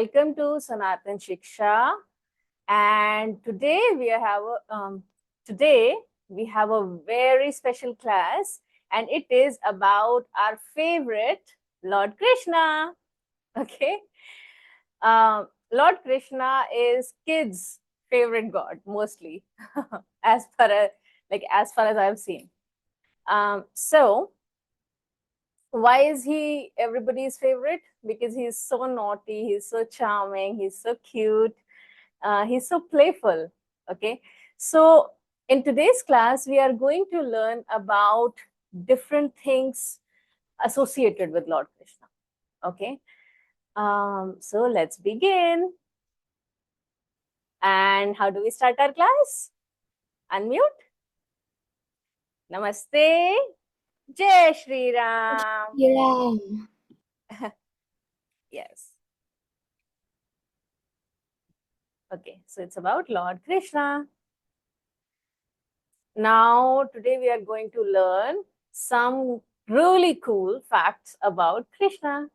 welcome to Sanaatan Shiksha. And today we have a very special class, and it is about our favorite Lord Krishna. Okay, Lord Krishna is kids' favorite god mostly, as far as I've seen. So why is he everybody's favorite? Because he's so naughty, he's so charming, he's so cute, he's so playful. Okay, so in today's class we are going to learn about different things associated with Lord Krishna. Okay, so let's begin. And how do we start our class? Unmute. Namaste. Jai Shree Ram. Yes. Okay, so it's about Lord Krishna. Now, today we are going to learn some really cool facts about Krishna.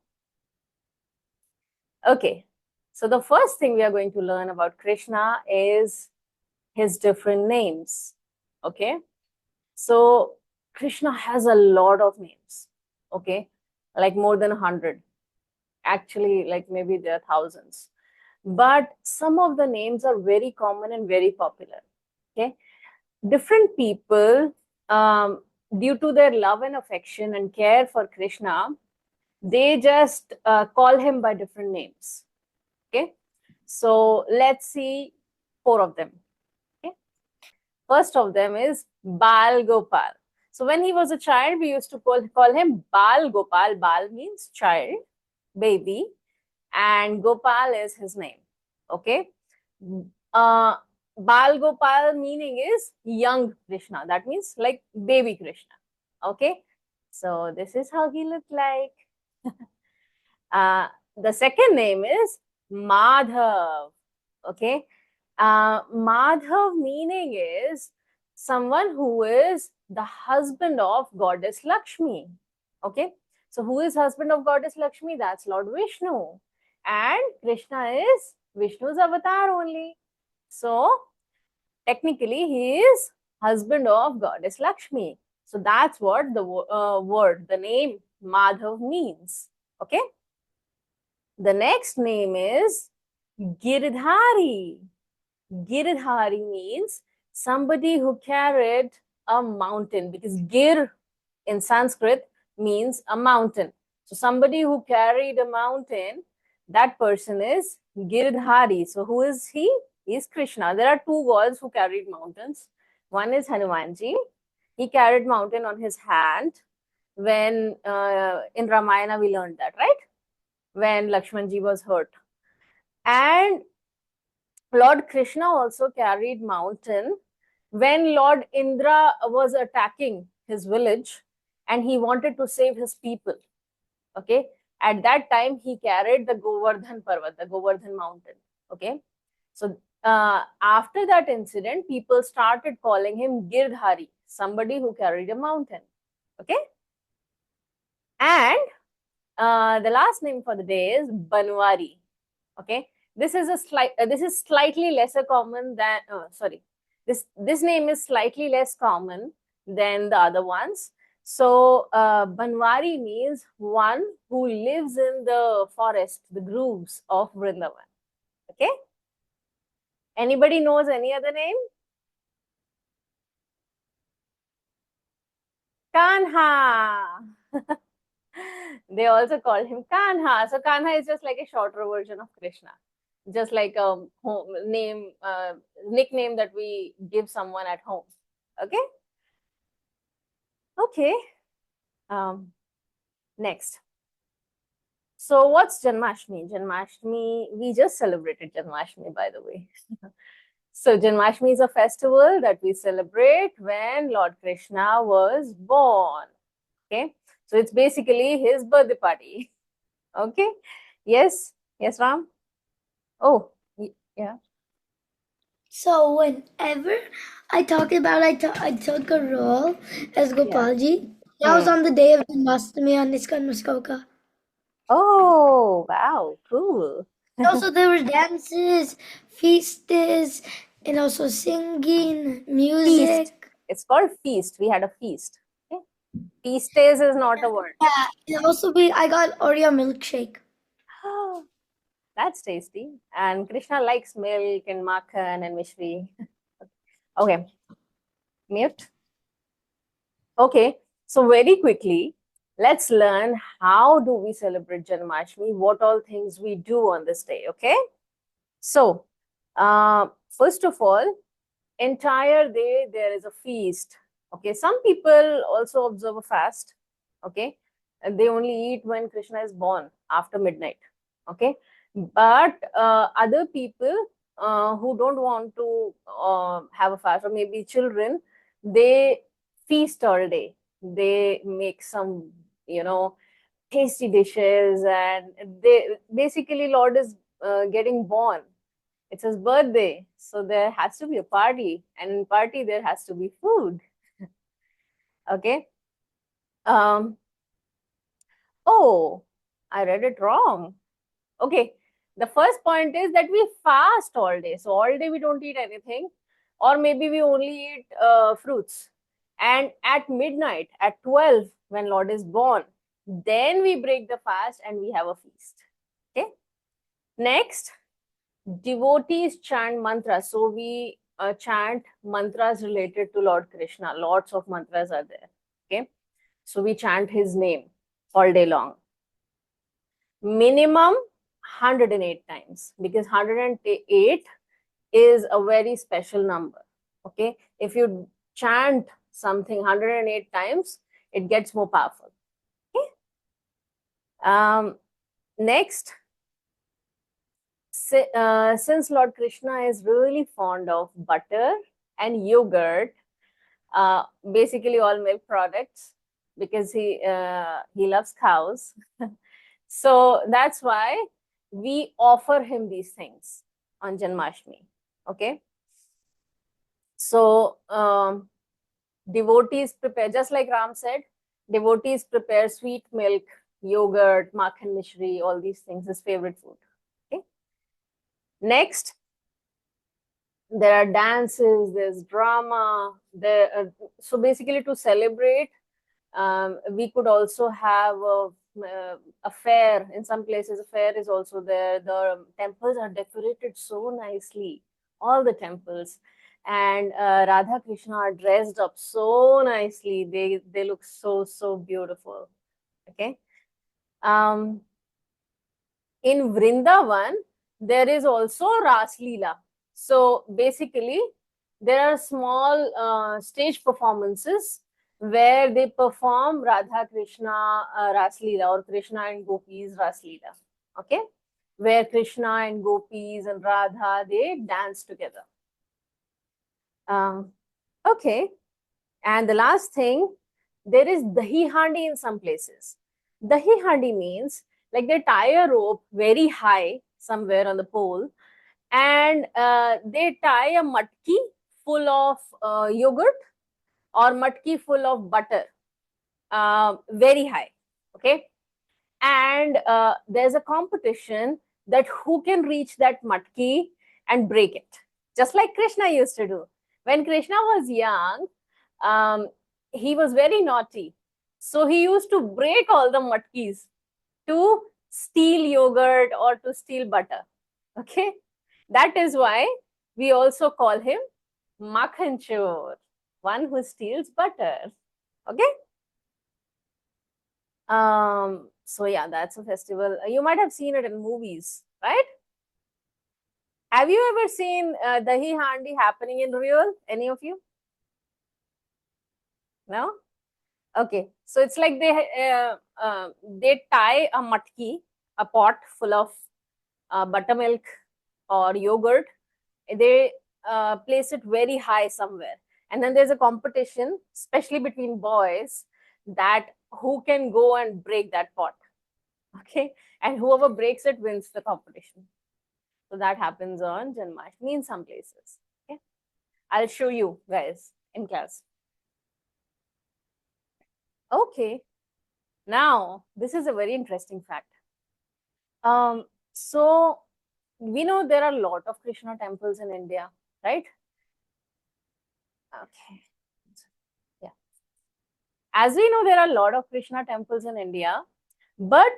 Okay, so the first thing we are going to learn about Krishna is his different names. Okay, so Krishna has a lot of names. Okay, like more than 100. Actually, like maybe there are thousands. But some of the names are very common and very popular. Okay, different people, due to their love and affection and care for Krishna, they just call him by different names. Okay, so let's see 4 of them. Okay, first of them is Bal Gopal. So when he was a child, we used to call him Bal Gopal. Bal means child, baby, and Gopal is his name. Okay, Bal Gopal meaning is young Krishna. That means like baby Krishna. Okay, so this is how he looked like. The second name is Madhav. Okay, Madhav meaning is someone who is the husband of goddess Lakshmi. Okay, so who is husband of goddess Lakshmi? That's Lord Vishnu, and Krishna is Vishnu's avatar only. So technically he is husband of goddess Lakshmi. So that's what the name Madhav means. Okay, the next name is Giridhari. Giridhari means somebody who carried a mountain, because Gir in Sanskrit means a mountain. So somebody who carried a mountain, that person is Giridhari. So who is he? He is Krishna. There are 2 gods who carried mountains. One is Hanumanji. He carried mountain on his hand. When in Ramayana we learned that, right? When Lakshmanji was hurt. And Lord Krishna also carried mountain when Lord Indra was attacking his village and he wanted to save his people. Okay, at that time he carried the Govardhan Parvat, the Govardhan mountain. Okay, so after that incident, people started calling him Girdhari, somebody who carried a mountain. Okay, and the last name for the day is Banwari. Okay, this is slightly lesser common than this name is slightly less common than the other ones. So Banwari means one who lives in the forest, the groves of Vrindavan. Okay, anybody knows any other name? Kanha. They also call him Kanha. So Kanha is just like a shorter version of Krishna, just like a nickname that we give someone at home. Okay. Okay. Next. So what's Janmashtami? Janmashtami, we just celebrated Janmashtami, by the way. So Janmashtami is a festival that we celebrate when Lord Krishna was born. Okay, so it's basically his birthday party. Okay, yes, Ram. Oh, yeah. So whenever I took a role as Gopalji. That was on the day of Janmashtami on Iskan Muskoka. Oh, wow, cool. Also, there were dances, feasts, and also singing, Feast. music. It's called feast. We had a feast. Okay? Feast days is not a word. Yeah, and also I got Oreo milkshake. That's tasty. And Krishna likes milk and makhan and mishri. Okay, mute. Okay, so very quickly, let's learn how do we celebrate Janmashtami, what all things we do on this day, okay? So, first of all, entire day there is a feast. Okay, some people also observe a fast. Okay, and they only eat when Krishna is born after midnight. Okay, but other people who don't want to have a fast, or maybe children, they feast all day. They make some, tasty dishes, and they basically Lord is getting born, it's his birthday, so there has to be a party, and in party there has to be food. Okay. Um. Oh, I read it wrong. Okay. The first point is that we fast all day. So all day we don't eat anything, or maybe we only eat fruits. And at midnight, at 12, when Lord is born, then we break the fast and we have a feast. Okay. Next, devotees chant mantras. So we chant mantras related to Lord Krishna. Lots of mantras are there. Okay. So we chant his name all day long. Minimum 108 times, because 108 is a very special number. Okay. If you chant something 108 times, it gets more powerful. Okay. Next, since Lord Krishna is really fond of butter and yogurt, basically all milk products, because he loves cows. So that's why we offer him these things on Janmashtami. Okay. So devotees prepare, just like Ram said, devotees prepare sweet milk, yogurt, makhan mishri, all these things, his favorite food. Okay. Next, there are dances, there's drama. So basically, to celebrate, we could also have a fair. In some places, a fair is also there. The temples are decorated so nicely, all the temples, and Radha Krishna are dressed up so nicely. They look so beautiful. Okay. Um, in Vrindavan, there is also Ras Leela. So basically, there are small stage performances where they perform Radha Krishna Ras Leela, or Krishna and Gopis Ras Leela. Okay, where Krishna and Gopis and Radha, they dance together. Okay, and the last thing, there is dahi handi in some places. Dahi handi means like they tie a rope very high somewhere on the pole, and they tie a matki full of yogurt or matki full of butter very high. Okay. And there's a competition that who can reach that matki and break it, just like Krishna used to do. When Krishna was young, um, he was very naughty, so he used to break all the matkis to steal yogurt or to steal butter. Okay, that is why we also call him makhan chor, one who steals butter. Okay. So yeah, that's a festival. You might have seen it in movies, right? Have you ever seen dahi handi happening in real? Any of you? No. Okay, so it's like they tie a matki, a pot full of buttermilk or yogurt. They place it very high somewhere, and then there's a competition, especially between boys, that who can go and break that pot. Okay, and whoever breaks it wins the competition. So that happens on Janmashtami in some places. Okay, I'll show you guys in class. Okay, now this is a very interesting fact. So we know there are a lot of Krishna temples in India, right? Okay. Yeah. As we know, there are a lot of Krishna temples in India, but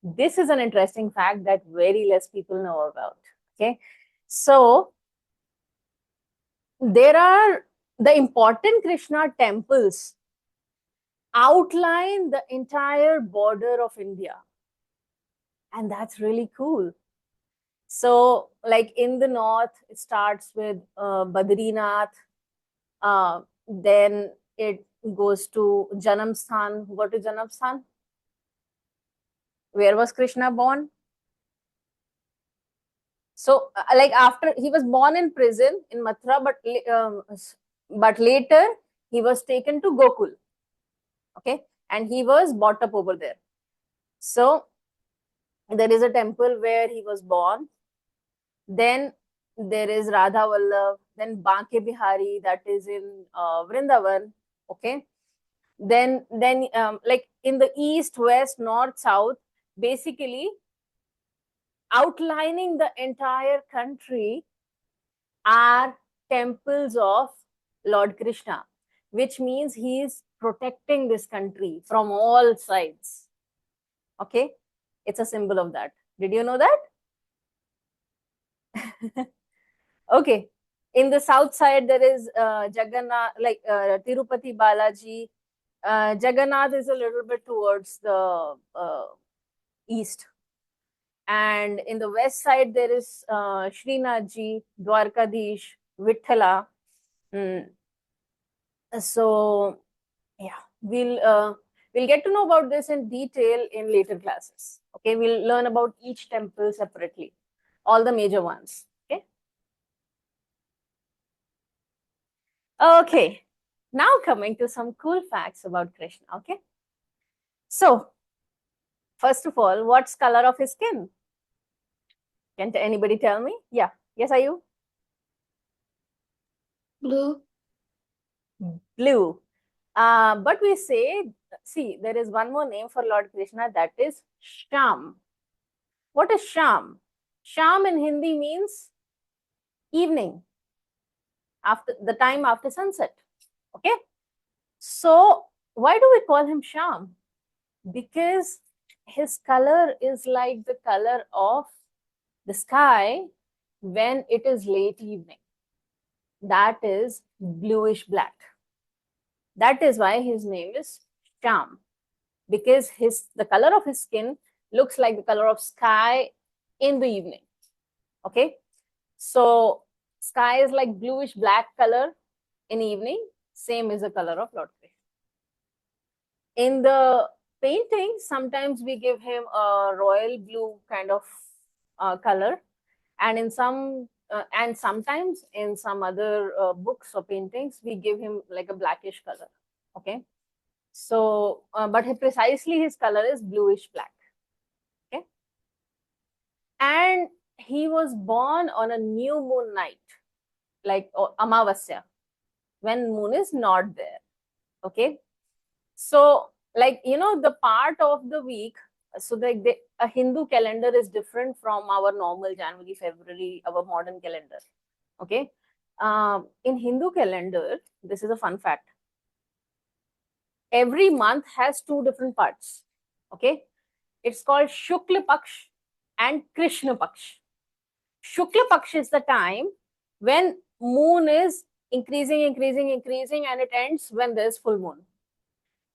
this is an interesting fact that very less people know about. Okay. So there are the important Krishna temples outline the entire border of India. And that's really cool. So, like in the north, it starts with Badrinath, then it goes to Janamsthan. What is Janamsthan? Where was Krishna born? So, like after he was born in prison in Mathura, but later he was taken to Gokul. Okay, and he was brought up over there. So there is a temple where he was born. Then there is Radha Vallabh, then Banke Bihari, that is in Vrindavan. Okay. Then like in the east, west, north, south, basically outlining the entire country are temples of Lord Krishna, which means he is protecting this country from all sides. Okay. It's a symbol of that. Did you know that? Okay. In the south side, there is Jagannath, like Tirupati Balaji. Jagannath is a little bit towards the east. And in the west side, there is Srinathji, Dwarkadish, Vithala. Mm. So, yeah, we'll get to know about this in detail in later classes. Okay, we'll learn about each temple separately, all the major ones. Okay. Okay. Now coming to some cool facts about Krishna. Okay. So, first of all, what's color of his skin? Can anybody tell me? Yeah. Yes, are you? Blue. Blue. But we say, see, there is one more name for Lord Krishna, that is Sham. What is Sham? Sham in Hindi means evening, after the time after sunset. Okay. So why do we call him Sham? Because his color is like the color of the sky when it is late evening. That is bluish black. That is why his name is Sham, because the color of his skin looks like the color of sky in the evening. Okay, so sky is like bluish black color in evening. Same is the color of Lord Krishna. In the painting, sometimes we give him a royal blue kind of color, and in some and sometimes in some other books or paintings, we give him like a blackish color. Okay, so but precisely his color is bluish black. Okay, and he was born on a new moon night, like Amavasya, when moon is not there. Okay, so like the part of the week, so like a Hindu calendar is different from our normal January, February, our modern calendar. Okay, in Hindu calendar, this is a fun fact. Every month has two different parts. Okay, it's called Shukla Paksh and Krishna Paksh. Shukla Paksh is the time when moon is increasing, and it ends when there's full moon.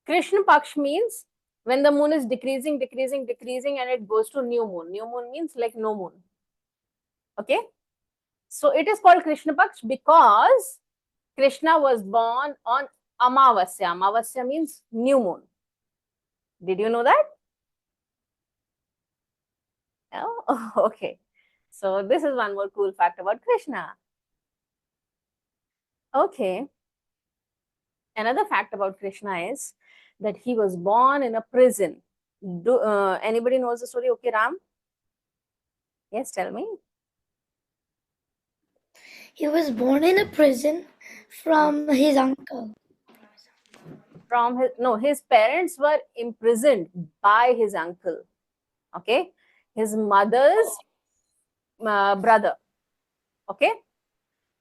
Krishna Paksh means when the moon is decreasing, and it goes to new moon. New moon means like no moon. Okay, so it is called Krishna Paksh because Krishna was born on Amavasya. Amavasya means new moon. Did you know that? Oh, okay. So this is one more cool fact about Krishna. Okay. Another fact about Krishna is that he was born in a prison. Anybody knows the story? Okay, Ram? Yes, tell me. He was born in a prison from his uncle. His parents were imprisoned by his uncle. Okay, his mother's brother. Okay.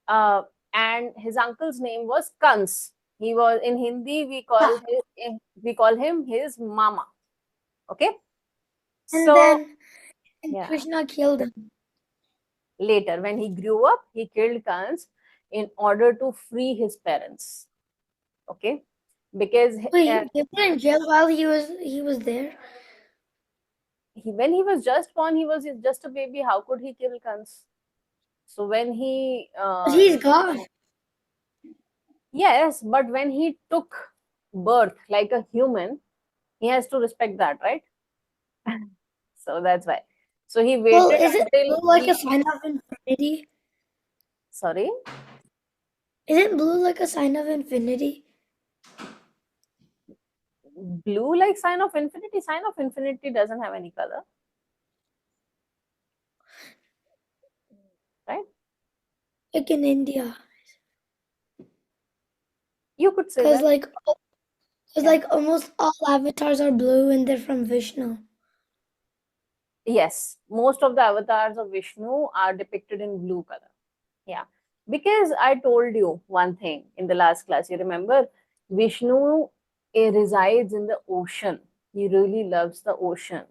And his uncle's name was Kans. He was, in Hindi we call him his mama. Okay. And So then Krishna killed him. Later, when he grew up, he killed Kans in order to free his parents. Okay, because Wait, he was in jail while he was there. When he was just born, he was just a baby. How could he kill Kans? So when he He's God. yes, but when he took birth like a human, he has to respect that, right? So that's why. So he waited Well, is it until blue like a sign of infinity? sorry, Isn't blue like a sign of infinity? blue like sign of infinity. Sign of infinity doesn't have any color, right? Like in India. You could say Because that. like almost all avatars are blue and they're from Vishnu. Yes, most of the avatars of Vishnu are depicted in blue color. Yeah, because I told you one thing in the last class. You remember, Vishnu resides in the ocean. He really loves the ocean.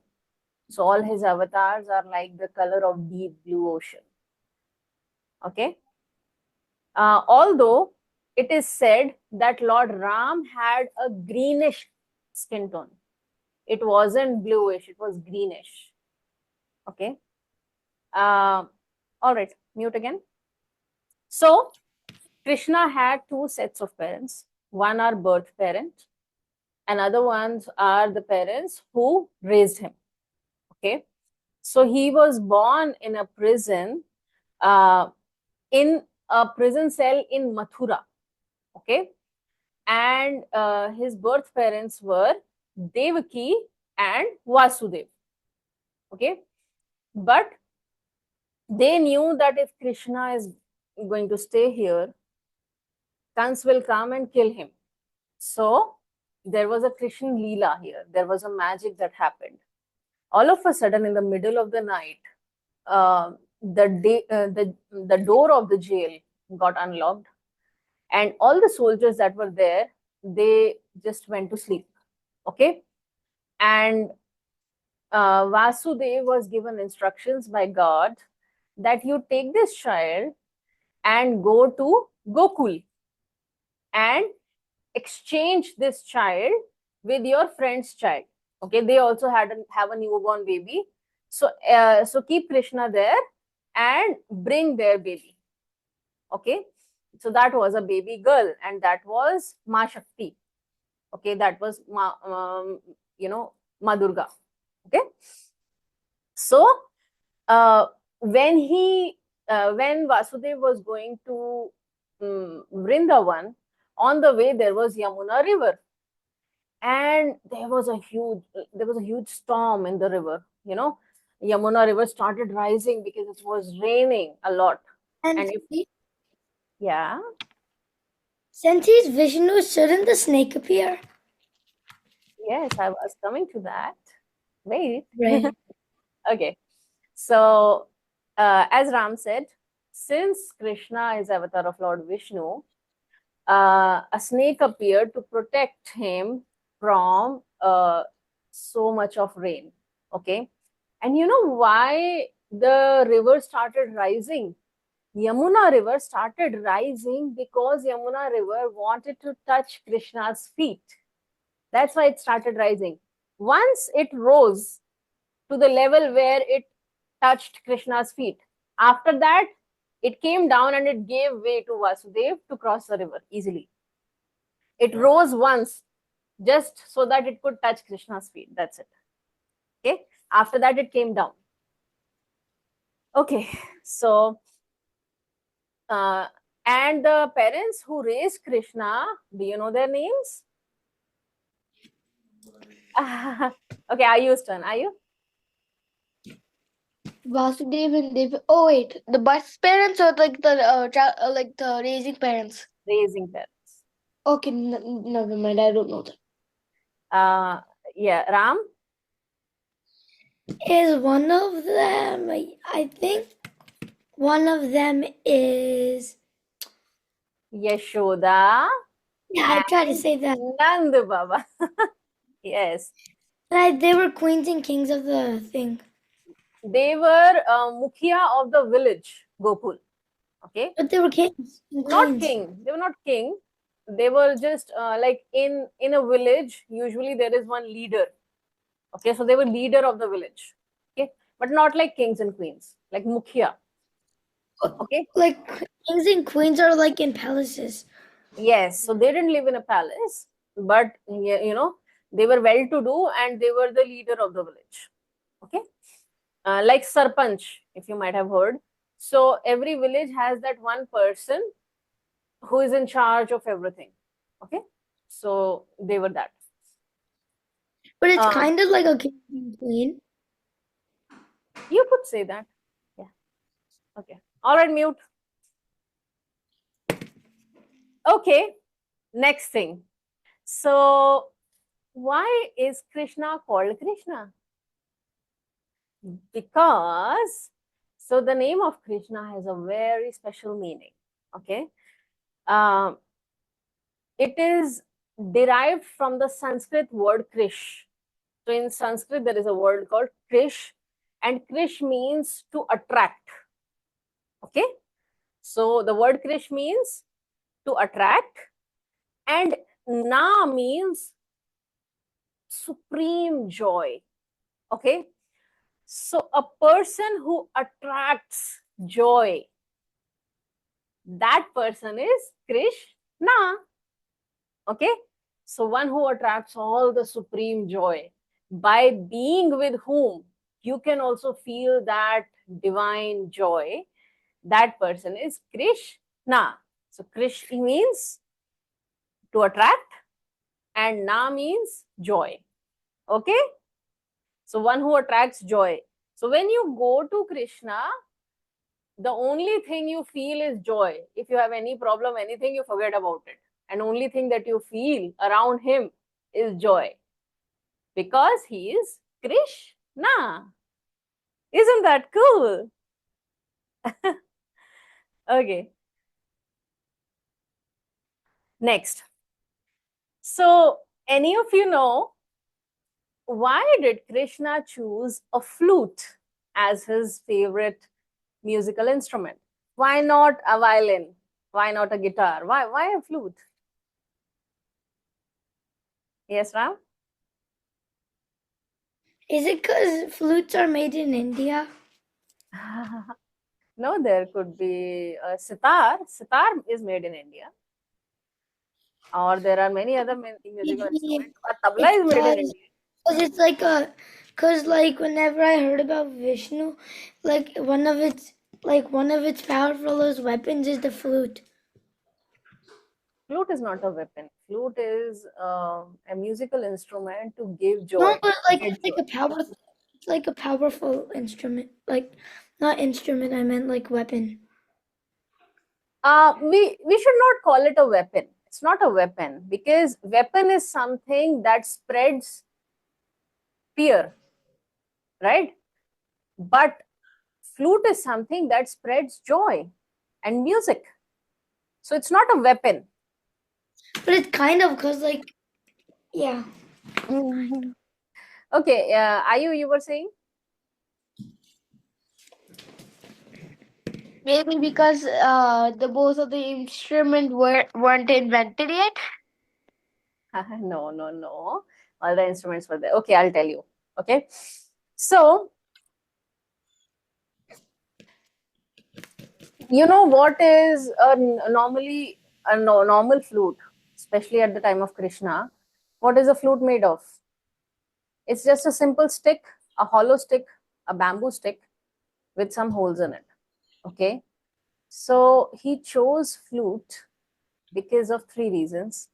So all his avatars are like the color of deep blue ocean. Okay. Although it is said that Lord Ram had a greenish skin tone. It wasn't bluish, it was greenish. Okay. All right, mute again. So, Krishna had two sets of parents. One are birth parent, and other ones are the parents who raised him. Okay. So, he was born in a prison, in a prison cell in Mathura. Okay. And his birth parents were Devaki and Vasudev. Okay. But they knew that if Krishna is going to stay here, Kans will come and kill him. So there was a Krishna Leela here. There was a magic that happened. All of a sudden, in the middle of the night, the door of the jail got unlocked, and all the soldiers that were there, they just went to sleep. Okay, and Vasudev was given instructions by God that you take this child and go to Gokul and exchange this child with your friend's child. Okay, they also have a newborn baby. So keep Krishna there and bring their baby. Okay, so that was a baby girl, and that was Ma Shakti. Okay, that was Ma Durga. Okay, so when Vasudev was going to Vrindavan, on the way there was Yamuna river, and there was a huge storm in the river. Yamuna river started rising because it was raining a lot. And And yeah, since he's Vishnu, shouldn't the snake appear? yes, I was coming to that. Wait. Right. Okay. So, as Ram said, since Krishna is avatar of Lord Vishnu, a snake appeared to protect him from so much of rain. Okay. And you know why the river started rising? Yamuna river started rising because Yamuna river wanted to touch Krishna's feet. That's why it started rising. Once it rose to the level where it touched Krishna's feet, after that, it came down and it gave way to Vasudev to cross the river easily. It rose once just so that it could touch Krishna's feet. That's it. Okay. After that, it came down. Okay. So, and the parents who raised Krishna, do you know their names? Okay, Ayu's turn. Ayu? Vasudev and Dev. Oh wait, the birth parents or like the raising parents? Raising parents. Okay, never mind. I don't know that. Yeah, Ram? Is one of them, I think, One of them is... Yashoda Yeah, I tried to and say that. Nand Baba. Yes. They were queens and kings of the thing. They were Mukhia of the village, Gokul. Okay. But they were kings and Not queens. king. They were not king. They were just like in a village, usually there is one leader. Okay. So they were leader of the village. Okay. But not like kings and queens, like Mukhia. Okay. Like kings and queens are like in palaces. Yes. So they didn't live in a palace, but you know, they were well to do and they were the leader of the village. Okay. Like Sarpanch, if you might have heard. So every village has that one person who is in charge of everything. Okay. So they were that. But it's kind of like a king and queen. You could say that. Yeah. Okay. All right, mute. Okay. Next thing. So why is Krishna called Krishna? Because so the name of Krishna has a very special meaning. Okay. It is derived from the Sanskrit word Krish. So in Sanskrit, there is a word called Krish, and Krish means to attract. Okay. So the word Krish means to attract, and Na means supreme joy. Okay. So a person who attracts joy, that person is Krishna. Okay. So one who attracts all the supreme joy, by being with whom you can also feel that divine joy, that person is Krishna. So Krishna means to attract and Na means joy. Okay. So one who attracts joy. So when you go to Krishna, the only thing you feel is joy. If you have any problem, anything, you forget about it. And only thing that you feel around him is joy. Because he is Krishna. Isn't that cool? Okay. Next. So, any of you know why did Krishna choose a flute as his favorite musical instrument? Why not a violin? Why not a guitar? Why a flute? Yes, Ram? Is it because flutes are made in India? No, there could be a sitar. Sitar is made in India. Or there are many other musical instruments. A tabla is made in India. Because it's like because like whenever I heard about Vishnu, like one of its powerful weapons is the flute. Flute is not a weapon. Flute is a musical instrument to give joy. No, but like it's like a powerful instrument. Like not instrument, I meant like weapon. We should not call it a weapon. It's not a weapon because weapon is something that spreads fear, right? But flute is something that spreads joy and music. So it's not a weapon. But it's kind of because like, yeah. Okay, Ayu, you were saying? Maybe because the both of the instruments weren't invented yet. No, no, no. All the instruments were there. Okay, I'll tell you. Okay. So, you know what is normally a normal flute, especially at the time of Krishna? What is a flute made of? It's just a simple stick, a hollow stick, a bamboo stick with some holes in it. Okay. So he chose flute because of three reasons.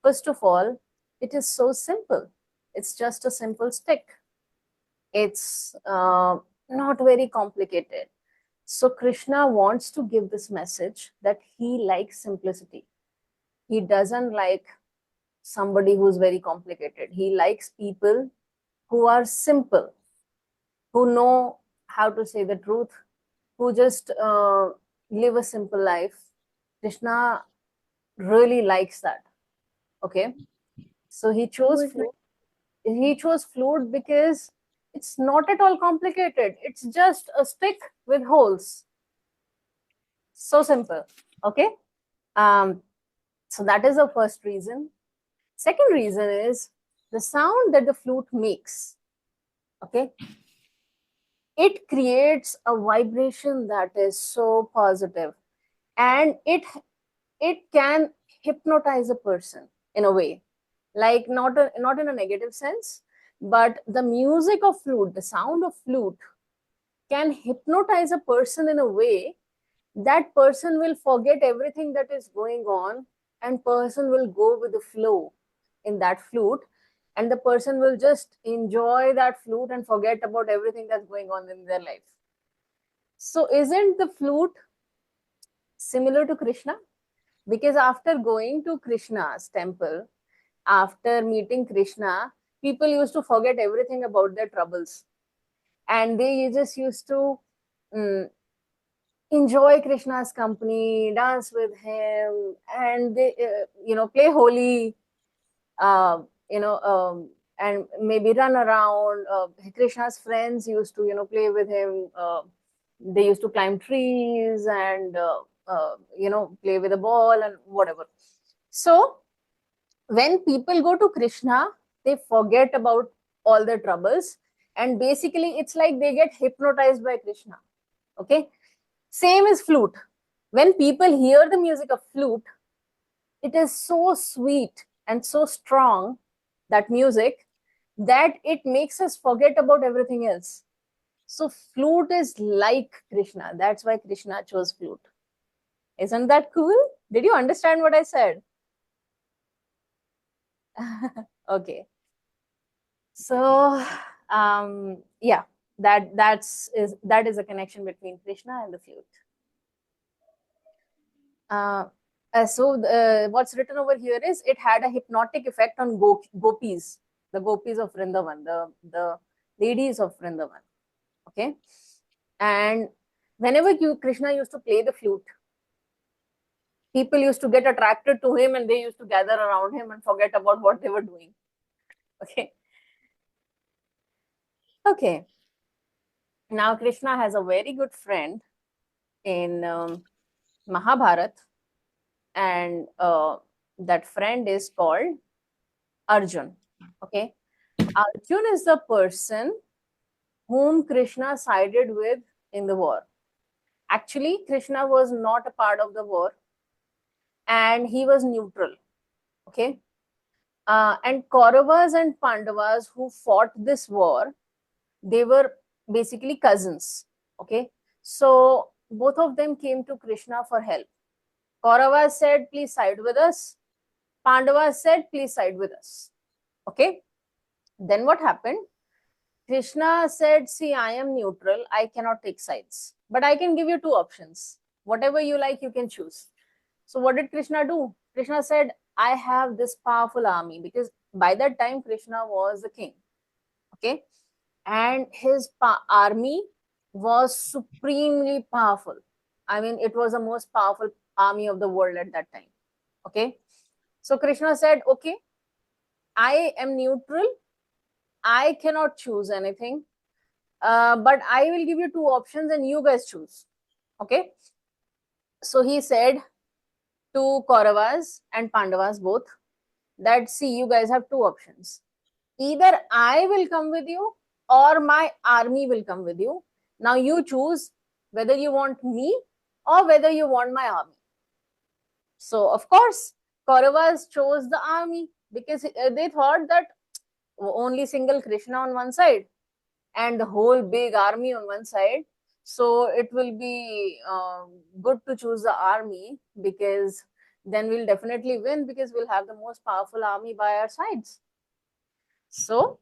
First of all, it is so simple. It's just a simple stick. It's not very complicated. So Krishna wants to give this message that he likes simplicity. He doesn't like somebody who's very complicated. He likes people who are simple, who know how to say the truth, who just live a simple life. Krishna really likes that. Okay, so he chose flute. He chose flute because it's not at all complicated. It's just a stick with holes. So simple. Okay. So that is the first reason. Second reason is the sound that the flute makes. Okay. It creates a vibration that is so positive, and it can hypnotize a person in a way, like not in a negative sense, but the music of flute, the sound of flute can hypnotize a person in a way that person will forget everything that is going on, and person will go with the flow in that flute, and the person will just enjoy that flute and forget about everything that's going on in their life. So isn't the flute similar to Krishna? Because after going to Krishna's temple, after meeting Krishna, people used to forget everything about their troubles, and they just used to enjoy Krishna's company, dance with him, and they, play holy, uh, and maybe run around. Krishna's friends used to, play with him. They used to climb trees and, play with a ball and whatever. So when people go to Krishna, they forget about all their troubles, and basically it's like they get hypnotized by Krishna. Okay. Same as flute. When people hear the music of flute, it is so sweet and so strong, that music, that it makes us forget about everything else. So flute is like Krishna. That's why Krishna chose flute. Isn't that cool? Did you understand what I said? Okay. So yeah, that is a connection between Krishna and the flute. What's written over here is it had a hypnotic effect on gopis, the gopis of Vrindavan, the ladies of Vrindavan. Okay, and whenever Krishna used to play the flute, people used to get attracted to him, and they used to gather around him and forget about what they were doing. Okay. Okay. Now Krishna has a very good friend in Mahabharat, and that friend is called Arjun. Okay. Arjun is the person whom Krishna sided with in the war. Actually, Krishna was not a part of the war, and he was neutral. Okay. And Kauravas and Pandavas who fought this war, they were basically cousins. Okay. So both of them came to Krishna for help. Kauravas said, please side with us. Pandavas said, please side with us. Okay. Then what happened? Krishna said, see, I am neutral. I cannot take sides, but I can give you two options. Whatever you like, you can choose. So what did Krishna do? Krishna said, I have this powerful army, because by that time, Krishna was the king. Okay. And his army was supremely powerful. I mean, it was the most powerful army of the world at that time. Okay. So Krishna said, okay, I am neutral. I cannot choose anything, but I will give you two options and you guys choose. Okay. So he said to Kauravas and Pandavas both that, see, you guys have two options. Either I will come with you or my army will come with you. Now you choose whether you want me or whether you want my army. So of course, Kauravas chose the army, because they thought that only single Krishna on one side and the whole big army on one side. So it will be good to choose the army, because then we'll definitely win, because we'll have the most powerful army by our sides. So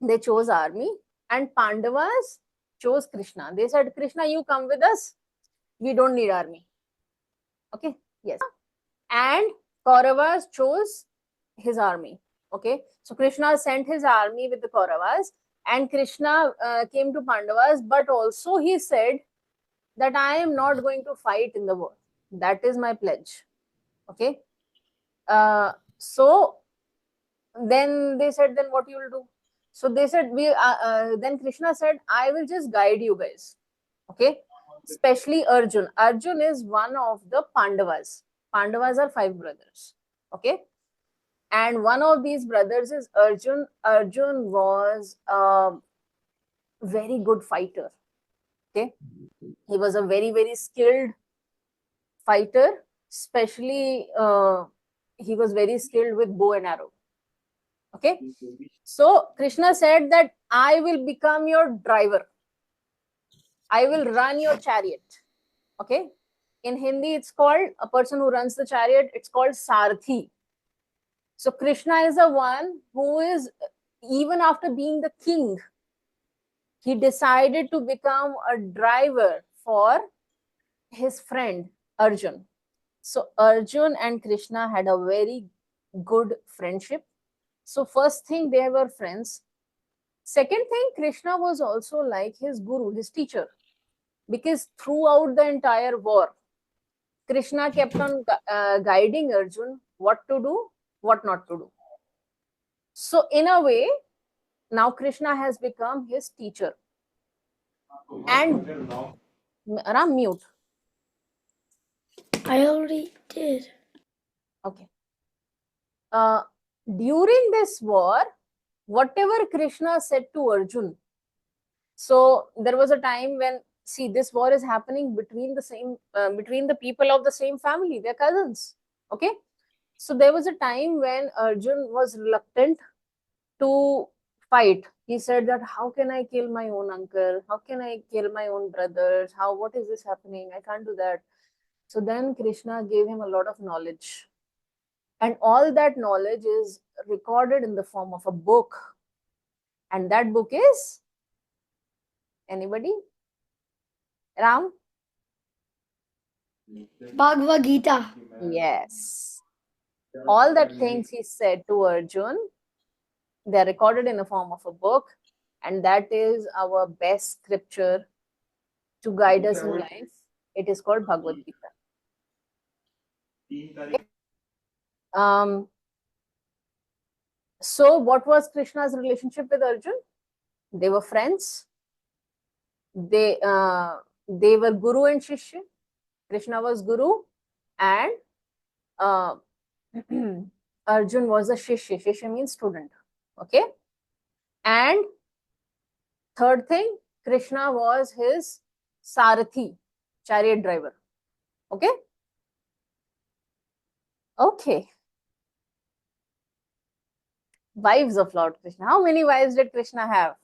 they chose army, and Pandavas chose Krishna. They said, Krishna, you come with us. We don't need army. Okay. Yes. And Kauravas chose his army. Okay. So Krishna sent his army with the Kauravas, and Krishna came to Pandavas, but also he said that I am not going to fight in the war. That is my pledge. Okay. So then they said, then what you will do? So they said, then Krishna said, I will just guide you guys. Okay. Especially Arjun. Arjun is one of the Pandavas. Pandavas are 5 brothers. Okay. And one of these brothers is Arjun. Arjun was a very good fighter. Okay. He was a very, very skilled fighter. Especially, he was very skilled with bow and arrow. Okay. So Krishna said that I will become your driver. I will run your chariot. Okay. In Hindi, it's called a person who runs the chariot. It's called Sarthi. So Krishna is the one who is, even after being the king, he decided to become a driver for his friend Arjun. So Arjun and Krishna had a very good friendship. So first thing, they were friends. Second thing, Krishna was also like his guru, his teacher, because throughout the entire war, Krishna kept on guiding Arjun what to do, what not to do. So in a way, now Krishna has become his teacher. And Ram, mute. I already did. Okay. During this war, whatever Krishna said to Arjun, so there was a time when, see, this war is happening between the people of the same family, they're cousins. Okay. So there was a time when Arjun was reluctant to fight. He said that, how can I kill my own uncle? How can I kill my own brothers? What is this happening? I can't do that. So then Krishna gave him a lot of knowledge. And all that knowledge is recorded in the form of a book. And that book is, anybody? Ram? Bhagavad Gita. Yes. All that things he said to Arjun, they are recorded in the form of a book. And that is our best scripture to guide us in life. It is called Bhagavad Gita. So what was Krishna's relationship with Arjun? They were friends. They were guru and shishya. Krishna was guru and Arjun was a shishya. Shishya means student. Okay. And third thing, Krishna was his Sarathi, chariot driver. Okay. Okay. Wives of Lord Krishna. How many wives did Krishna have?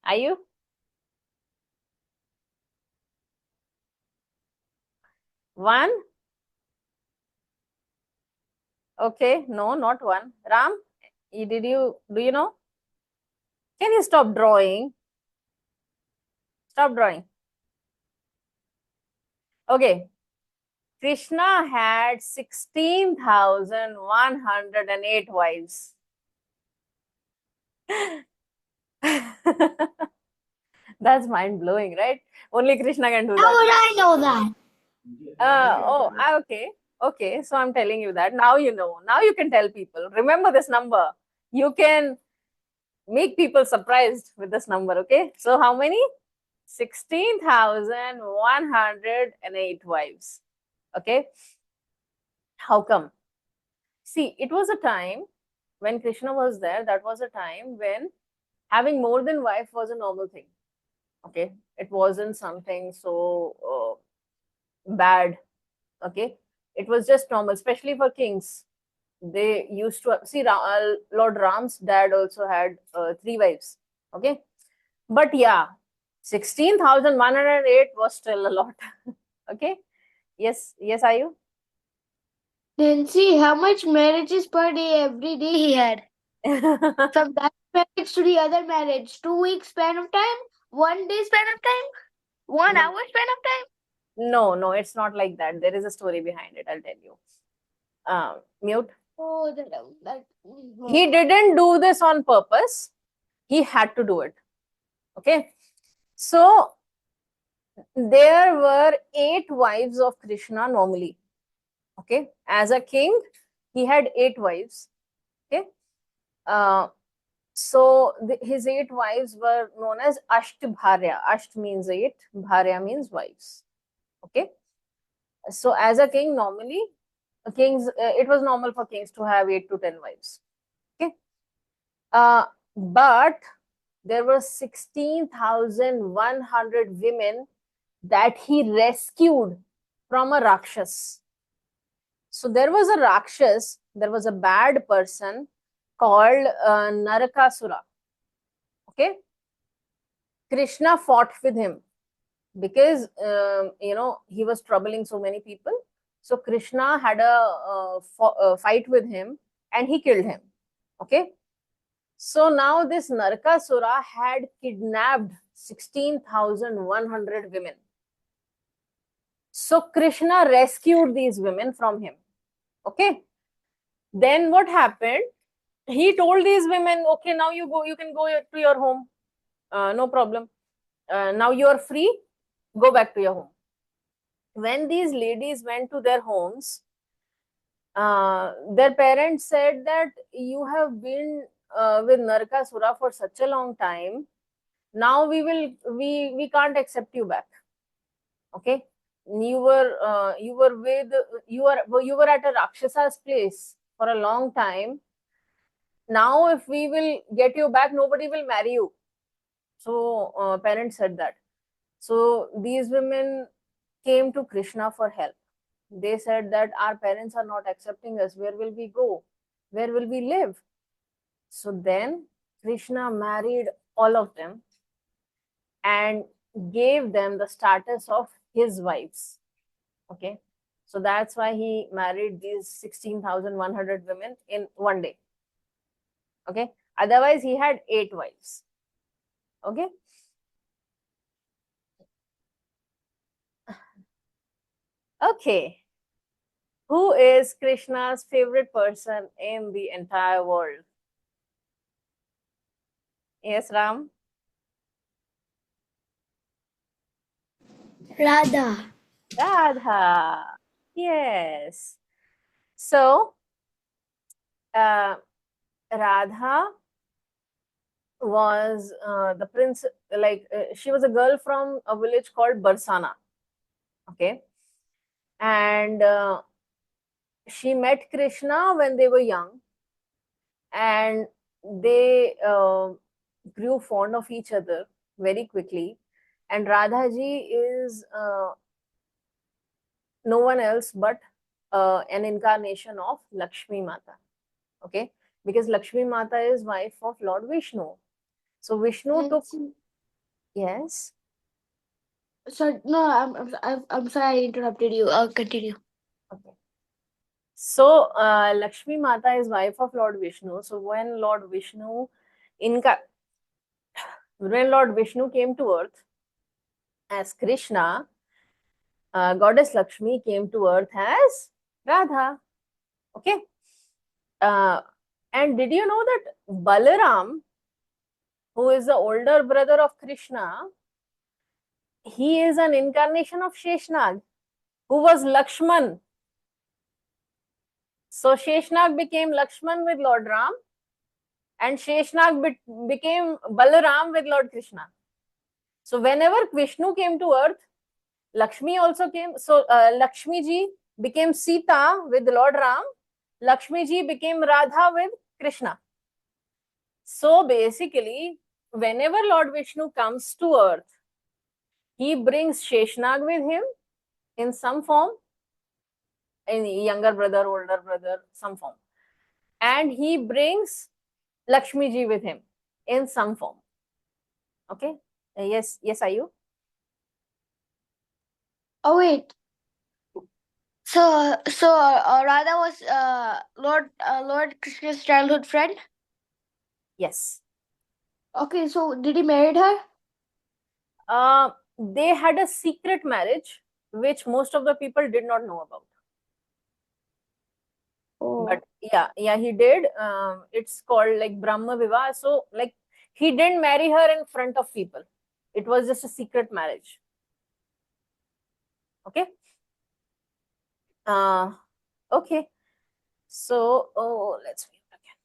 Are you? One? Okay, no, not one. Ram, do you know? Can you stop drawing? Stop drawing. Okay. Krishna had 16,108 wives. That's mind-blowing, right? Only Krishna can do How that. would I know that? Okay. Okay, so I'm telling you that. Now you know. Now you can tell people. Remember this number. You can make people surprised with this number, okay? So how many? 16,108 wives. Okay. How come? See, it was a time when Krishna was there. That was a time when having more than wife was a normal thing. Okay. It wasn't something so bad. Okay. It was just normal, especially for kings. They used to see Lord Ram's dad also had 3 wives. Okay. But yeah, 16,108 was still a lot. Okay. Yes. Yes, are you? Then see how much marriages per day every day he had. From that marriage to the other marriage, 2 weeks span of time, 1 day span of time, 1 hour span of time. No, it's not like that. There is a story behind it. I'll tell you. Mute. Oh, that. He didn't do this on purpose. He had to do it. Okay. So there were 8 wives of Krishna normally. Okay, as a king, he had 8 wives. Okay, so his 8 wives were known as Ashtbharya. Asht means 8, Bharya means wives. Okay, so as a king, normally kings, it was normal for kings to have 8 to 10 wives. Okay, but there were 16,100 women that he rescued from a Rakshas. So there was a Rakshas, there was a bad person called Narakasura. Okay, Krishna fought with him because he was troubling so many people. So Krishna had a fight with him and he killed him. Okay, so now this Narakasura had kidnapped 16,100 women. So Krishna rescued these women from him. Okay, then what happened? He told these women, okay, now you can go to your home, no problem. Now you are free, go back to your home. When these ladies went to their homes, their parents said that you have been with Narakasura for such a long time. Now we can't accept you back. Okay, you were at a Rakshasa's place for a long time. Now if we will get you back, nobody will marry you. So parents said that. So these women came to Krishna for help. They said that our parents are not accepting us. Where will we go? Where will we live? So then Krishna married all of them and gave them the status of his wives. Okay, so that's why he married these 16,100 women in one day. Okay, otherwise he had 8 wives. Okay, okay, who is Krishna's favorite person in the entire world? Yes, Ram? Radha. Radha. Yes. So Radha was the prince, like she was a girl from a village called Barsana. Okay, and she met Krishna when they were young, and they grew fond of each other very quickly. And Radha ji is no one else but an incarnation of Lakshmi Mata. Okay, because Lakshmi Mata is wife of Lord Vishnu. So Vishnu took, yes. So no, I'm sorry I interrupted you. Continue. Okay. So Lakshmi Mata is wife of Lord Vishnu. So when Lord Vishnu came to earth as Krishna, goddess Lakshmi came to earth as Radha. Okay. And did you know that Balaram, who is the older brother of Krishna, he is an incarnation of Sheshnag, who was Lakshman. So Sheshnag became Lakshman with Lord Ram, and Sheshnag became Balaram with Lord Krishna. So whenever Vishnu came to earth, Lakshmi also came. So Lakshmi ji became Sita with Lord Ram. Lakshmi ji became Radha with Krishna. So basically, whenever Lord Vishnu comes to earth, he brings Sheshnag with him in some form, in younger brother, older brother, some form. And he brings Lakshmi ji with him in some form. Okay? Yes, Ayu? Oh wait. So Radha was Lord Krishna's childhood friend. Yes. Okay, so did he marry her? They had a secret marriage, which most of the people did not know about. Oh. But yeah, he did. It's called like Brahma Vivah. So like he didn't marry her in front of people. It was just a secret marriage. Okay. Okay. So, oh, let's mute again.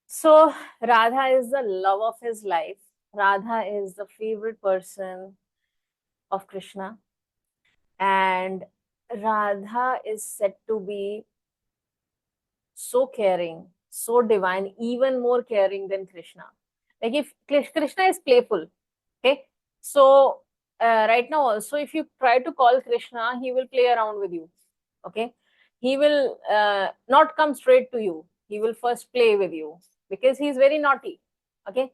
So, Radha is the love of his life. Radha is the favorite person of Krishna. And Radha is said to be so caring, so divine, even more caring than Krishna. Like if Krishna is playful, okay? So, right now also, if you try to call Krishna, he will play around with you, okay? He will not come straight to you. He will first play with you because he is very naughty, okay?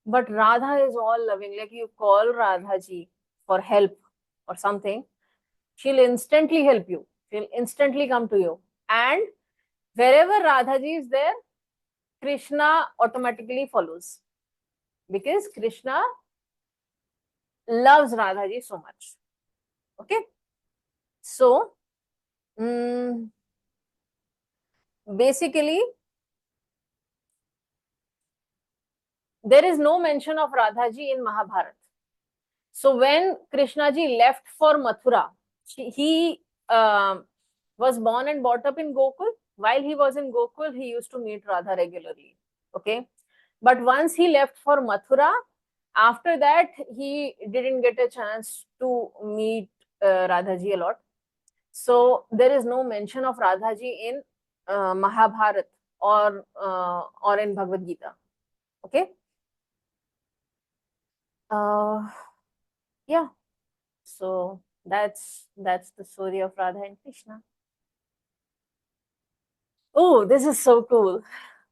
But Radha is all loving. Like you call Radha ji for help or something, she'll instantly help you. She'll instantly come to you. And wherever Radha ji is there, Krishna automatically follows because Krishna loves Radha ji so much. Okay. So, basically, there is no mention of Radha ji in Mahabharata. So, when Krishna ji left for Mathura, he was born and brought up in Gokul. While he was in Gokul, he used to meet Radha regularly. Okay. But once he left for Mathura, after that, he didn't get a chance to meet Radha ji a lot. So there is no mention of Radha ji in Mahabharata or in Bhagavad Gita. Okay. Yeah. So that's the story of Radha and Krishna. Oh, this is so cool.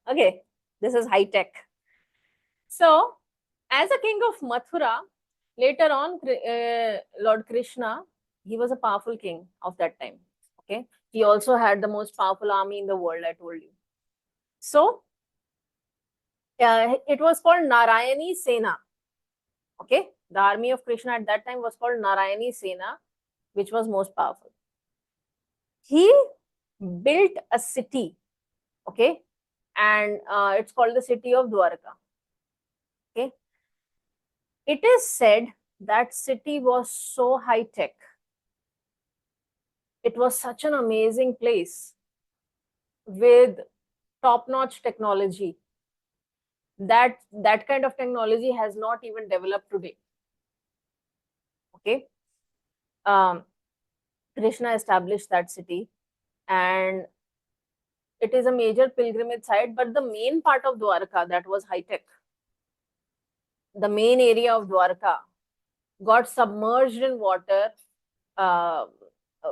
Okay, this is high tech. So, as a king of Mathura, later on, Lord Krishna, he was a powerful king of that time. Okay, he also had the most powerful army in the world, I told you. So, it was called Narayani Sena. Okay, the army of Krishna at that time was called Narayani Sena, which was most powerful. He built a city, okay, and it's called the city of Dwarka. Okay, it is said that city was so high tech. It was such an amazing place with top-notch technology that kind of technology has not even developed today. Okay, Krishna established that city, and it is a major pilgrimage site. But the main part of Dwarka, that was high tech, the main area of Dwarka got submerged in water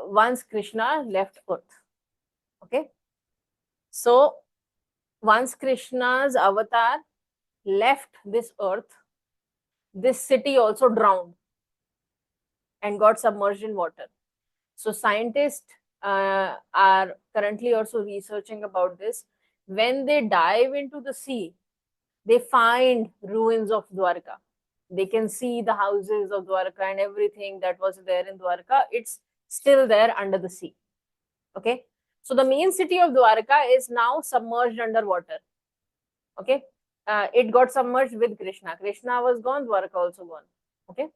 once Krishna left Earth. Okay, so once Krishna's avatar left this earth, this city also drowned and got submerged in water. So scientists are currently also researching about this. When they dive into the sea, they find ruins of Dwarka. They can see the houses of Dwarka and everything that was there in Dwarka. It's still there under the sea. Okay. So the main city of Dwarka is now submerged underwater. Okay. It got submerged with Krishna. Krishna was gone, Dwarka also gone. Okay.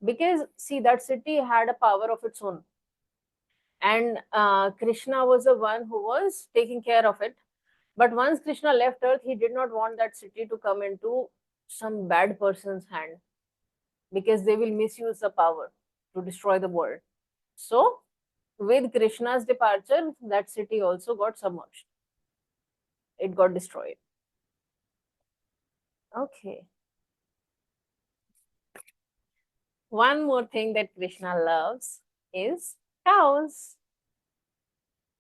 Because see, that city had a power of its own. And Krishna was the one who was taking care of it. But once Krishna left Earth, he did not want that city to come into some bad person's hand because they will misuse the power to destroy the world. So, with Krishna's departure, that city also got submerged. It got destroyed. Okay. One more thing that Krishna loves is cows.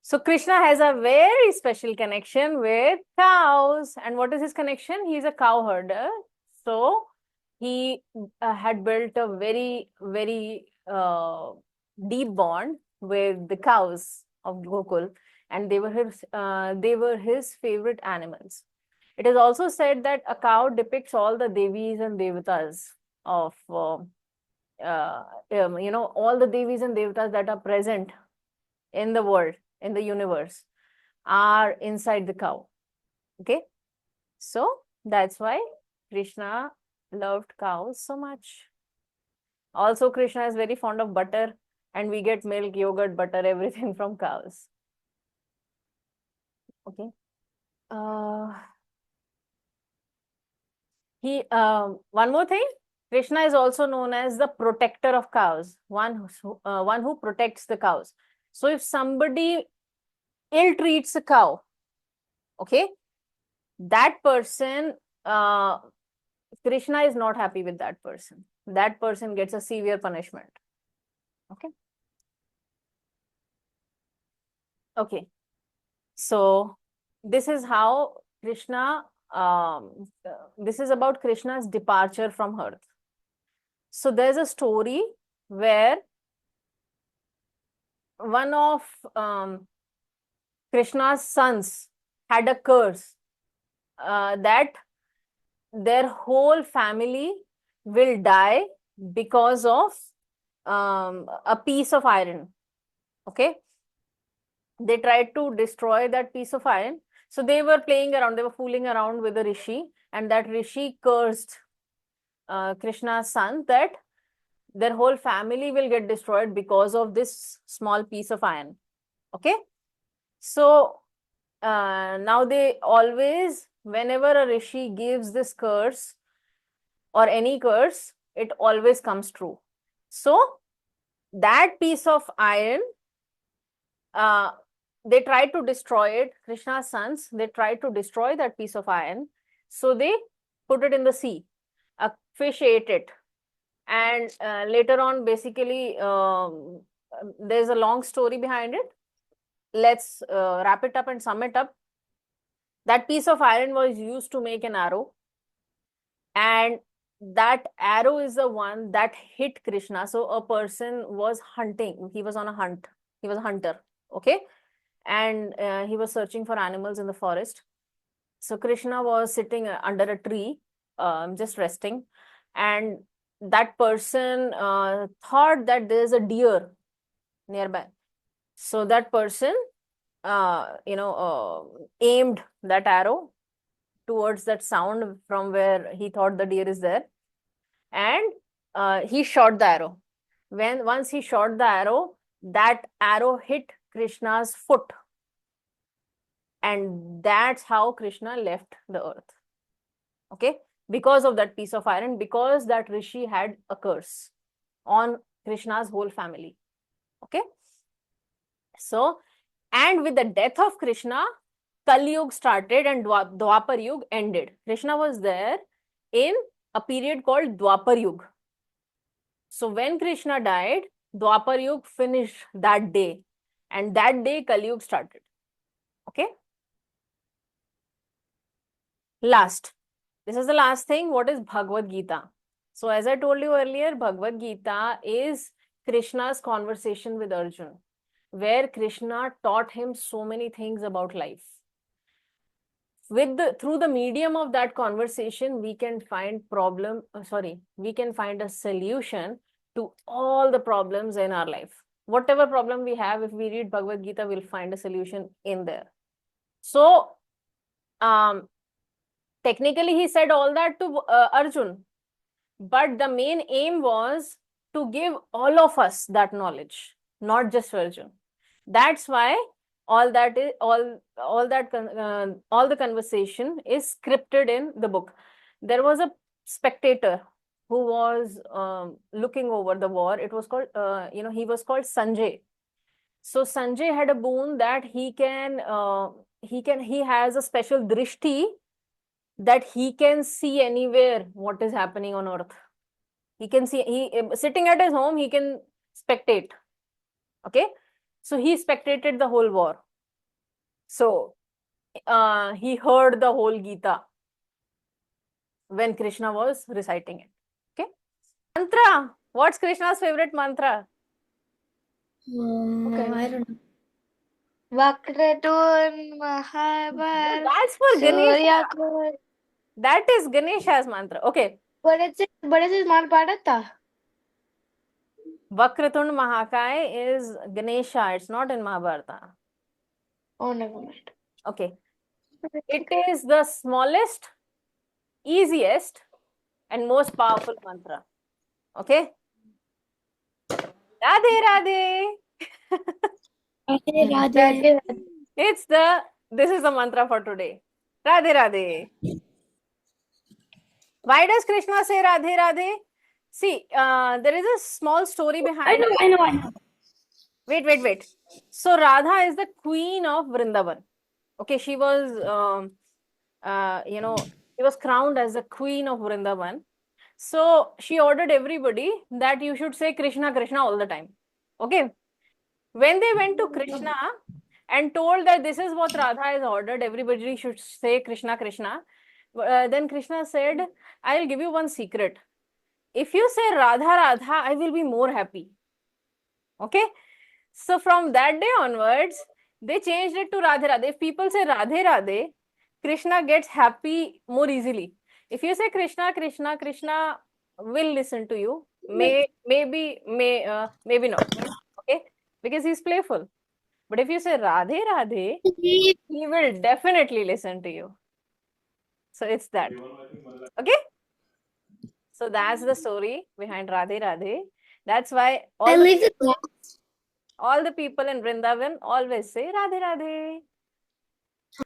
So Krishna has a very special connection with cows. And what is his connection? He is a cow herder. So he had built a very, very deep bond with the cows of Gokul, and they were his favorite animals. It is also said that a cow depicts all the devis and devatas of all the devis and devatas that are present in the world, in the universe, are inside the cow. Okay, so that's why Krishna loved cows so much. Also, Krishna is very fond of butter, and we get milk, yogurt, butter, everything from cows. Okay. One more thing. Krishna is also known as the protector of cows, one who protects the cows. So if somebody ill treats a cow, okay, that person, Krishna is not happy with that person. That person gets a severe punishment. Okay. Okay. So this is how Krishna, this is about Krishna's departure from earth. So there's a story where one of Krishna's sons had a curse that their whole family will die because of a piece of iron. Okay. They tried to destroy that piece of iron. So they were playing around, they were fooling around with the rishi, and that rishi cursed Krishna's son that their whole family will get destroyed because of this small piece of iron. Okay. So now they always, whenever a rishi gives this curse or any curse, it always comes true. So that piece of iron, they tried to destroy it. Krishna's sons, they tried to destroy that piece of iron. So they put it in the sea. A fish ate it. And later on, basically, there's a long story behind it. Let's wrap it up and sum it up. That piece of iron was used to make an arrow. And that arrow is the one that hit Krishna. So a person was hunting. He was on a hunt. He was a hunter. Okay. And he was searching for animals in the forest. So Krishna was sitting under a tree, just resting. And that person thought that there's a deer nearby. So that person, aimed that arrow towards that sound from where he thought the deer is there. And he shot the arrow. Once he shot the arrow, that arrow hit Krishna's foot. And that's how Krishna left the earth. Okay. Because of that piece of iron, because that rishi had a curse on Krishna's whole family. Okay. So, and with the death of Krishna, Kali Yuga started and Dwapar Yuga ended. Krishna was there in a period called Dwapar Yuga. So when Krishna died, Dwapar Yuga finished that day, and that day Kali Yuga started. Okay. Last. This is the last thing. What is Bhagavad Gita? So as I told you earlier, Bhagavad Gita is Krishna's conversation with Arjuna, where Krishna taught him so many things about life. Through the medium of that conversation, we can find we can find a solution to all the problems in our life. Whatever problem we have, if we read Bhagavad Gita, we'll find a solution in there. So, technically, he said all that to Arjun, but the main aim was to give all of us that knowledge, not just Arjun. That's why all the conversation is scripted in the book. There was a spectator who was looking over the war. It was called, he was called Sanjay. So Sanjay had a boon that he has a special drishti, that he can see anywhere what is happening on earth. He can see, sitting at his home, he can spectate. Okay. So he spectated the whole war. So he heard the whole Gita when Krishna was reciting it. Okay. Mantra. What's Krishna's favorite mantra? Okay. I don't know. Vakratun Mahabar. That's for Ganesha. Surya. That is Ganesha's mantra. Okay. But it's Mahabharata. Vakratun Mahakai is Ganesha. It's not in Mahabharata. Oh, never mind. Okay. It is the smallest easiest and most powerful mantra. Okay? Radhe Radhe. Radhe Radhe. Radhe. This is the mantra for today. Radhe Radhe. Why does Krishna say Radhe Radhe? See, there is a small story behind it. I know. Wait. So Radha is the queen of Vrindavan. Okay, she was, she was crowned as the queen of Vrindavan. So she ordered everybody that you should say Krishna Krishna all the time. Okay. When they went to Krishna and told that this is what Radha has ordered, everybody should say Krishna Krishna. Then Krishna said, I will give you one secret. If you say Radha Radha, I will be more happy. Okay. So from that day onwards, they changed it to Radhe Radhe. If people say Radhe Radhe, Krishna gets happy more easily. If you say Krishna Krishna, Krishna will listen to you. Maybe not. Okay, because he's playful. But if you say Radhe Radhe, he will definitely listen to you. So it's that. Okay. So that's the story behind Radhe Radhe. That's why I leave the class. all the people in Vrindavan always say Radhe Radhe.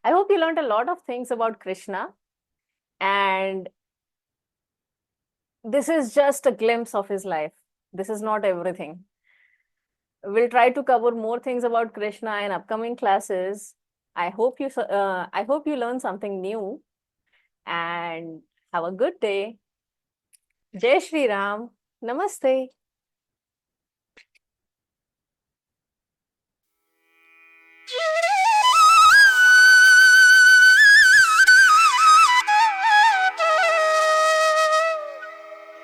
I hope you learned a lot of things about Krishna. And this is just a glimpse of his life. This is not everything. We'll try to cover more things about Krishna in upcoming classes. I hope you learn something new and have a good day. Jai Shri Ram. Namaste.